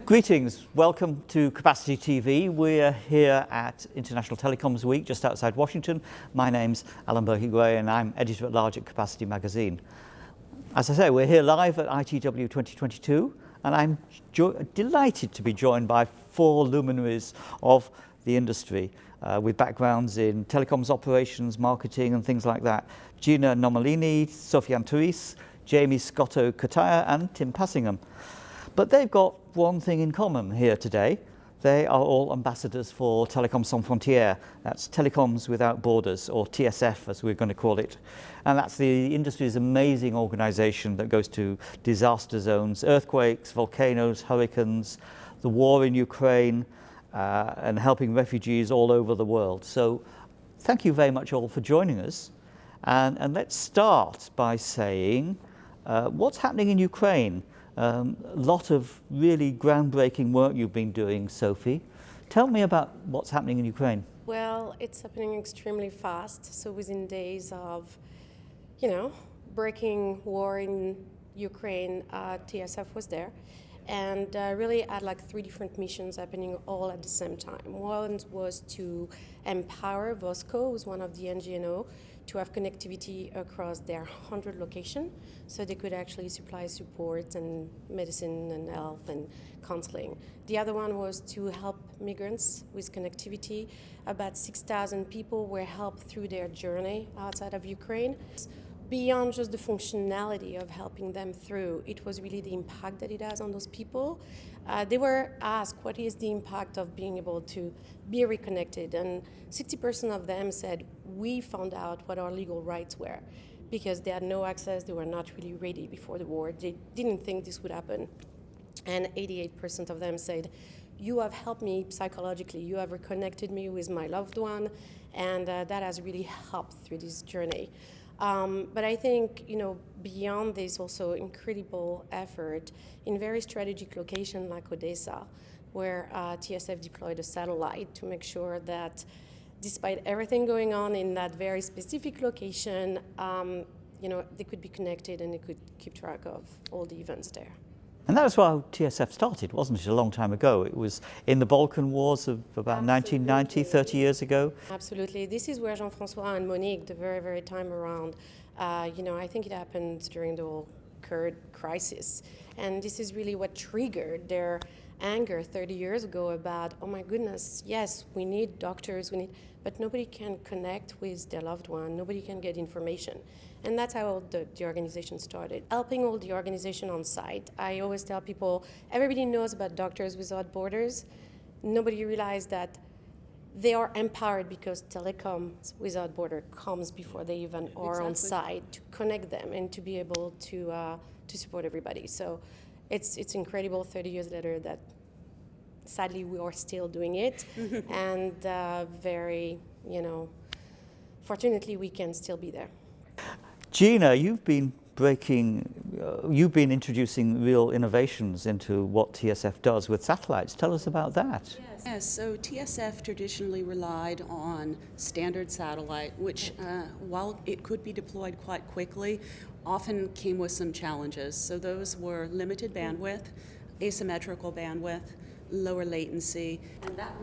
Greetings, welcome to Capacity TV. We're here at International Telecoms Week just outside Washington. My name's Burkitt-Gray and I'm editor-at-large at Capacity Magazine. As I say, we're here live at ITW 2022 and I'm delighted to be joined by four luminaries of the industry with backgrounds in telecoms operations, marketing and things like that. Gina Nomellini, Sophie Ann Terrisse, Jaymie Scotto Cutaia and Tim Passingham. But they've got one thing in common here today. They are all ambassadors for Télécoms Sans Frontières. That's Telecoms Without Borders, or TSF as we're going to call it. And that's the industry's amazing organization that goes to disaster zones, earthquakes, volcanoes, hurricanes, the war in Ukraine, and helping refugees all over the world. So thank you very much all for joining us. And let's start by saying, what's happening in Ukraine? A lot of really groundbreaking work you've been doing, Sophie. Tell me about what's happening in Ukraine. Well, it's happening extremely fast. So within days of, breaking war in Ukraine, TSF was there and really had like three different missions happening all at the same time. One was to empower Vosco, who's one of the NGNO, to have connectivity across their 100 locations, so they could actually supply support and medicine and health and counseling. The other one was to help migrants with connectivity. About 6,000 people were helped through their journey outside of Ukraine. Beyond just the functionality of helping them through, it was really the impact that it has on those people. They were asked, what is the impact of being able to be reconnected? And 60% of them said, we found out what our legal rights were because they had no access, they were not really ready before the war, they didn't think this would happen. And 88% of them said, you have helped me psychologically, you have reconnected me with my loved one, and that has really helped through this journey. But I think, beyond this, also incredible effort in very strategic locations like Odessa, where TSF deployed a satellite to make sure that despite everything going on in that very specific location, they could be connected and they could keep track of all the events there. And that was how TSF started, wasn't it, a long time ago? It was in the Balkan Wars of about 1990, 30 years ago. Absolutely. This is where Jean-François and Monique, the very, very time around, I think it happened during the whole Kurd crisis. And this is really what triggered their anger 30 years ago about, oh my goodness, yes, we need doctors, but nobody can connect with their loved one, nobody can get information. And that's how the organization started. Helping all the organization on site. I always tell people, everybody knows about Doctors Without Borders. Nobody realized that they are empowered because Telecoms Without Borders comes before they even are on site to connect them and to be able to support everybody. So it's incredible 30 years later that sadly we are still doing it. And very, fortunately we can still be there. Gina, you've been introducing real innovations into what TSF does with satellites. Tell us about that. Yes, so TSF traditionally relied on standard satellite, which while it could be deployed quite quickly, often came with some challenges. So those were limited bandwidth, asymmetrical bandwidth, lower latency.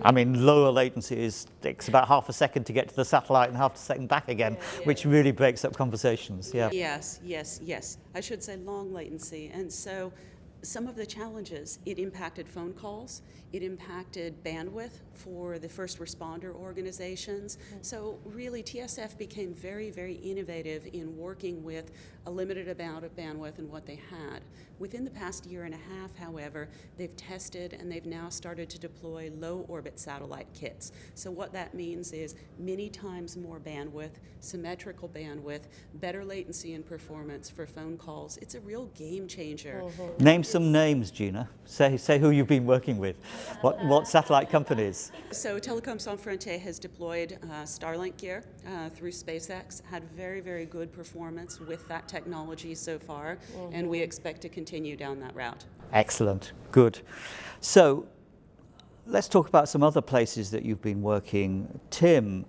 And lower latency takes about half a second to get to the satellite and half a second back again, which really breaks up conversations. Yeah. Yes. I should say long latency. And so some of the challenges, it impacted phone calls, it impacted bandwidth for the first responder organizations. So really TSF became very, very innovative in working with a limited amount of bandwidth and what they had. Within the past year and a half, however, they've tested and they've now started to deploy low orbit satellite kits. So what that means is many times more bandwidth, symmetrical bandwidth, better latency and performance for phone calls. It's a real game changer. Name some names, Gina. Say who you've been working with. What satellite companies? So Télécoms Sans Frontières has deployed Starlink gear through SpaceX, had very, very good performance with that technology so far, and we expect to continue down that route. Excellent, good. So let's talk about some other places that you've been working. Tim,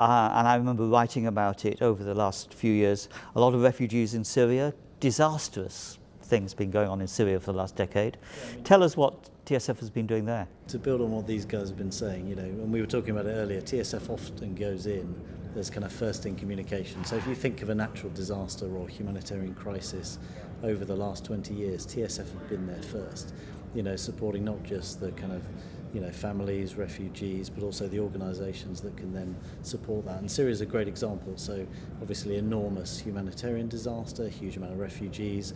and I remember writing about it over the last few years, a lot of refugees in Syria, disastrous things been going on in Syria for the last decade. Tell us what TSF has been doing there. To build on what these guys have been saying, and we were talking about it earlier, TSF often goes in as kind of first in communication. So if you think of a natural disaster or humanitarian crisis over the last 20 years, TSF have been there first, supporting not just the kind of families, refugees, but also the organisations that can then support that. And Syria is a great example. So obviously enormous humanitarian disaster, huge amount of refugees,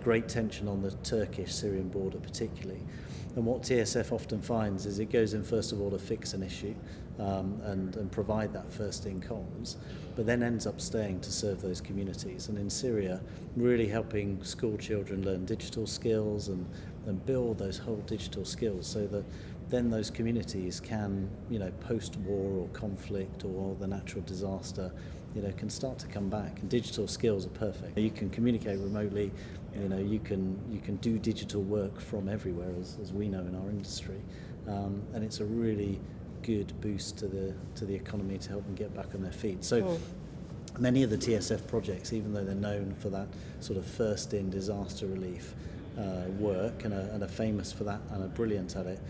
great tension on the Turkish-Syrian border particularly. And what TSF often finds is it goes in first of all to fix an issue and provide that first in comms, but then ends up staying to serve those communities. And in Syria, really helping school children learn digital skills and build those whole digital skills so that then those communities can, post-war or conflict or the natural disaster, can start to come back. And digital skills are perfect. You can communicate remotely, you can do digital work from everywhere, as we know in our industry, and it's a really good boost to the economy to help them get back on their feet. So many of the TSF projects, even though they're known for that sort of first in disaster relief work and are famous for that and are brilliant at it,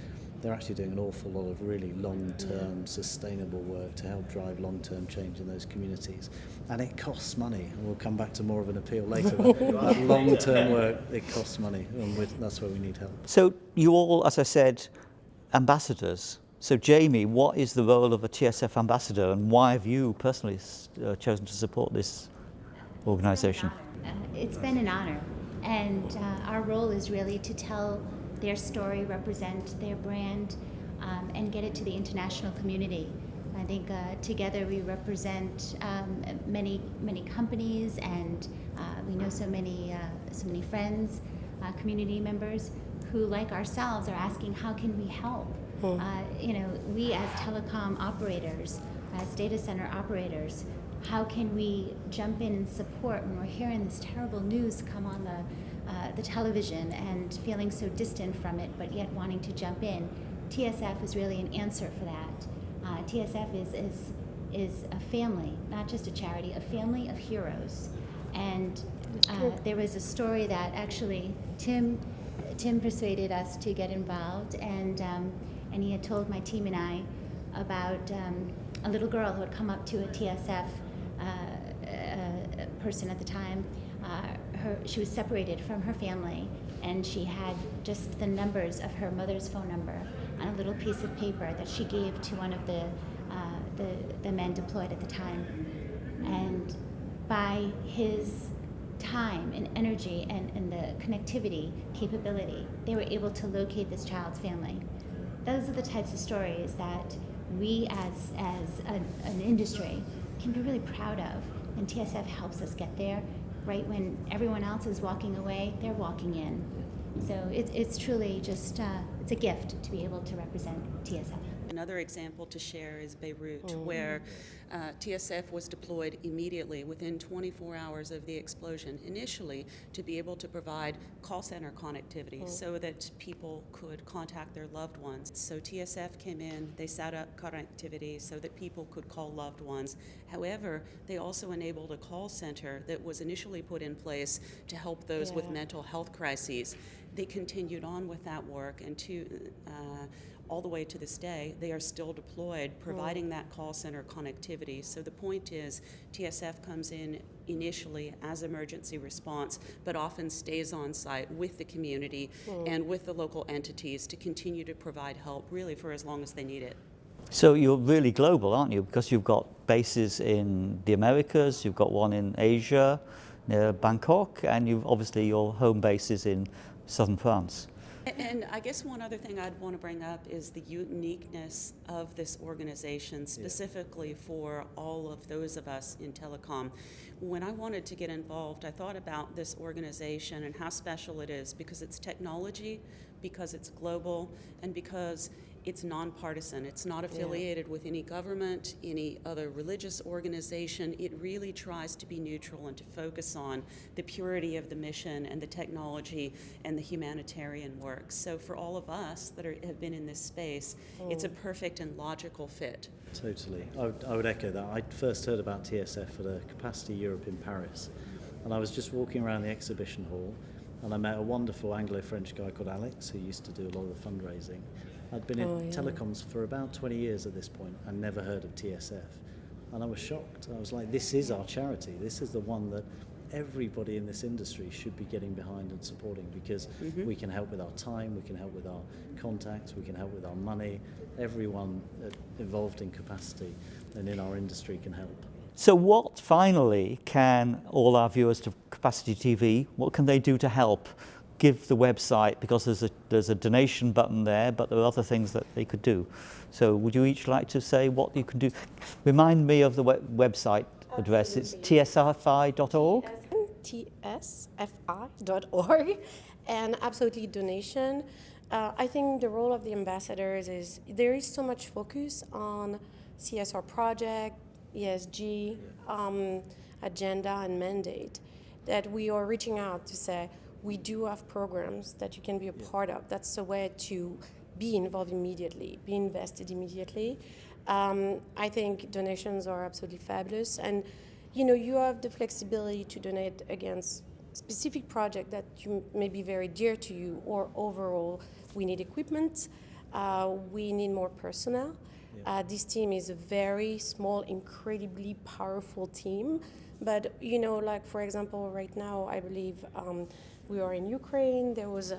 they're actually doing an awful lot of really long-term sustainable work to help drive long-term change in those communities. And it costs money, and we'll come back to more of an appeal later. That long-term work, it costs money, and that's where we need help. So you all, as I said, ambassadors. So Jaymie, what is the role of a TSF ambassador, and why have you personally chosen to support this organisation? It's been an honor, and our role is really to tell their story, represent their brand, and get it to the international community. I think together we represent many companies, and we know so many friends, community members who, like ourselves, are asking how can we help. We as telecom operators, as data center operators, how can we jump in and support when we're hearing this terrible news come on the television and feeling so distant from it, but yet wanting to jump in? TSF is really an answer for that. TSF is a family, not just a charity, a family of heroes. And there was a story that actually Tim persuaded us to get involved, and he had told my team and I about a little girl who had come up to a TSF person at the time. She was separated from her family, and she had just the numbers of her mother's phone number on a little piece of paper that she gave to one of the men deployed at the time. And by his time and energy and the connectivity capability, they were able to locate this child's family. Those are the types of stories that we as an industry can be really proud of, and TSF helps us get there. Right when everyone else is walking away, they're walking in. So it's truly just, it's a gift to be able to represent TSF. Another example to share is Beirut, where TSF was deployed immediately within 24 hours of the explosion, initially to be able to provide call center connectivity so that people could contact their loved ones. So TSF came in, they set up connectivity so that people could call loved ones. However, they also enabled a call center that was initially put in place to help those with mental health crises. They continued on with that work, and all the way to this day, they are still deployed, providing that call center connectivity. So the point is, TSF comes in initially as emergency response, but often stays on site with the community and with the local entities to continue to provide help, really for as long as they need it. So you're really global, aren't you? Because you've got bases in the Americas, you've got one in Asia, near Bangkok, and you've obviously your home base is in southern France. And I guess one other thing I'd want to bring up is the uniqueness of this organization, specifically for all of those of us in telecom. When I wanted to get involved, I thought about this organization and how special it is because it's technology, because it's global, and because it's nonpartisan. It's not affiliated with any government, any other religious organization. It really tries to be neutral and to focus on the purity of the mission and the technology and the humanitarian work. So for all of us that have been in this space, it's a perfect and logical fit. Totally. I would echo that. I first heard about TSF at a Capacity Europe in Paris, and I was just walking around the exhibition hall, and I met a wonderful Anglo-French guy called Alex who used to do a lot of the fundraising. I'd been in telecoms for about 20 years at this point and never heard of TSF. And I was shocked. I was like, this is our charity. This is the one that everybody in this industry should be getting behind and supporting, because we can help with our time, we can help with our contacts, we can help with our money. Everyone involved in capacity and in our industry can help. So what, finally, can all our viewers to Capacity TV, what can they do to help? Give the website, because there's a donation button there, but there are other things that they could do. So would you each like to say what you can do? Remind me of the website address. It's tsfi.org. tsfi.org, and absolutely donation. I think the role of the ambassadors is there is so much focus on CSR project, ESG, agenda and mandate that we are reaching out to say we do have programs that you can be a part of. That's a way to be involved immediately, be invested immediately. I think donations are absolutely fabulous, and you have the flexibility to donate against specific project that may be very dear to you, or overall we need equipment, we need more personnel. This team is a very small, incredibly powerful team, but like for example right now I believe we are in Ukraine. There was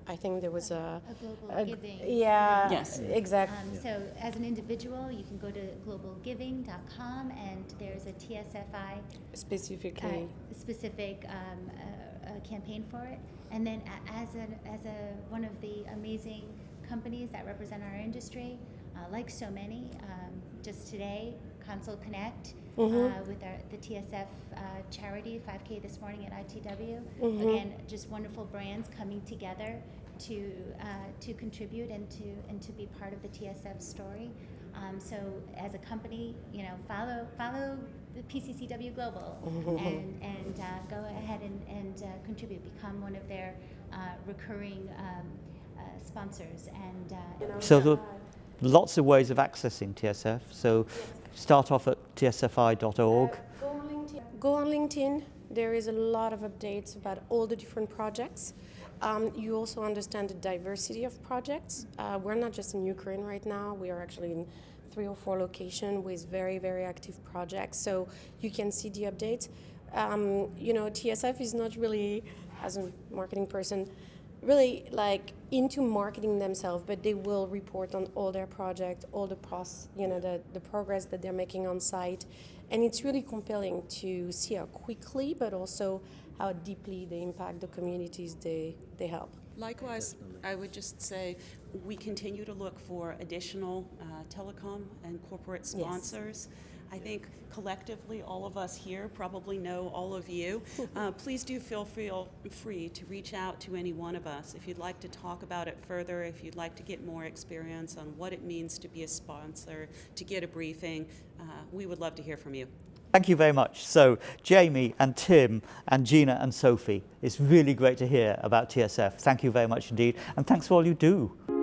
I think there was a global giving. Yeah, Yes. exactly. So as an individual, you can go to globalgiving.com, and there's a TSFI specific campaign for it. And then as one of the amazing companies that represent our industry, like so many, just today, Console Connect with the TSF charity 5K this morning at ITW. Again, just wonderful brands coming together to contribute and to be part of the TSF story. So as a company, follow the PCCW Global and go ahead and contribute, become one of their recurring sponsors. And So lots of ways of accessing TSF. So start off at tsfi.org. Go on LinkedIn. There is a lot of updates about all the different projects. You also understand the diversity of projects. We're not just in Ukraine right now. We are actually in 3 or 4 locations with very, very active projects. So you can see the updates. TSF is not really, as a marketing person, really like into marketing themselves, but they will report on all their projects, all the the progress that they're making on site. And it's really compelling to see how quickly, but also how deeply they impact the communities they help. Likewise, I would just say we continue to look for additional telecom and corporate sponsors. Yes. I think collectively all of us here probably know all of you. Please do feel free to reach out to any one of us if you'd like to talk about it further, if you'd like to get more experience on what it means to be a sponsor, to get a briefing. We would love to hear from you. Thank you very much. So Jaymie and Tim and Gina and Sophie, it's really great to hear about TSF. Thank you very much indeed, and thanks for all you do.